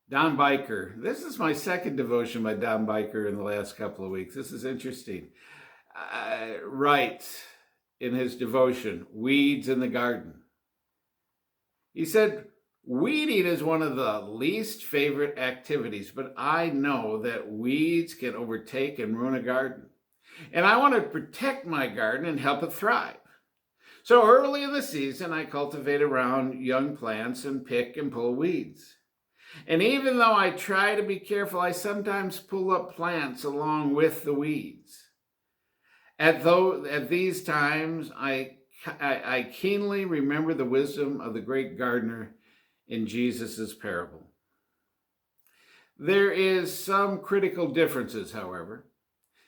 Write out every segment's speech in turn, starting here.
Don Byker. This is my second devotion by Don Byker in the last couple of weeks. This is interesting. Writes in his devotion, Weeds in the Garden. He said, weeding is one of the least favorite activities, but I know that weeds can overtake and ruin a garden. And I want to protect my garden and help it thrive. So early in the season, I cultivate around young plants and pick and pull weeds. And even though I try to be careful, I sometimes pull up plants along with the weeds. At these times, I keenly remember the wisdom of the great gardener in Jesus' parable. There is some critical differences, however,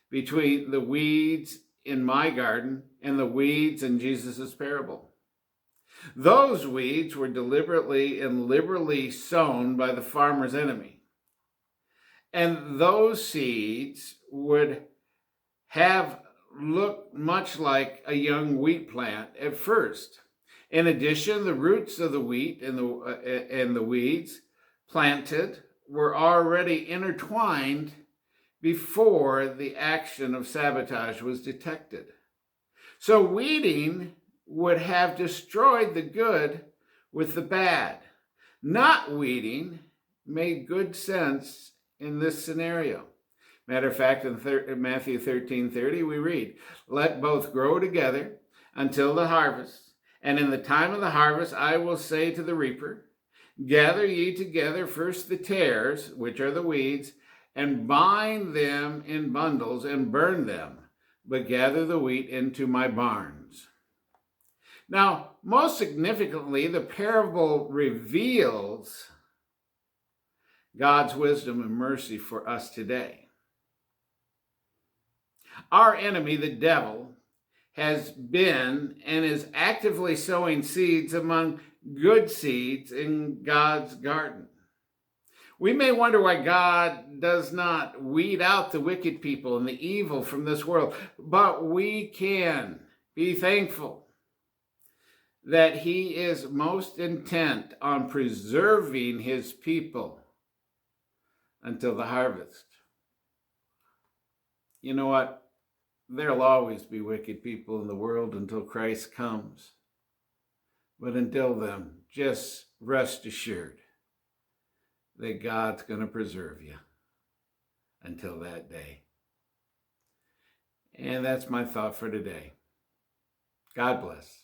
between the weeds in my garden and the weeds in Jesus' parable. Those weeds were deliberately and liberally sown by the farmer's enemy. And those seeds would have looked much like a young wheat plant at first. In addition, the roots of the wheat and the weeds planted were already intertwined before the action of sabotage was detected. So weeding would have destroyed the good with the bad. Not weeding made good sense in this scenario. Matter of fact, in Matthew 13:30, we read, "Let both grow together until the harvest, and in the time of the harvest I will say to the reaper, gather ye together first the tares, which are the weeds, and bind them in bundles and burn them, but gather the wheat into my barns." Now, most significantly, the parable reveals God's wisdom and mercy for us today. Our enemy, the devil, has been and is actively sowing seeds among good seeds in God's garden. We may wonder why God does not weed out the wicked people and the evil from this world, but we can be thankful that he is most intent on preserving his people until the harvest. You know what? There'll always be wicked people in the world until Christ comes. But until then, just rest assured that God's going to preserve you until that day. And that's my thought for today. God bless.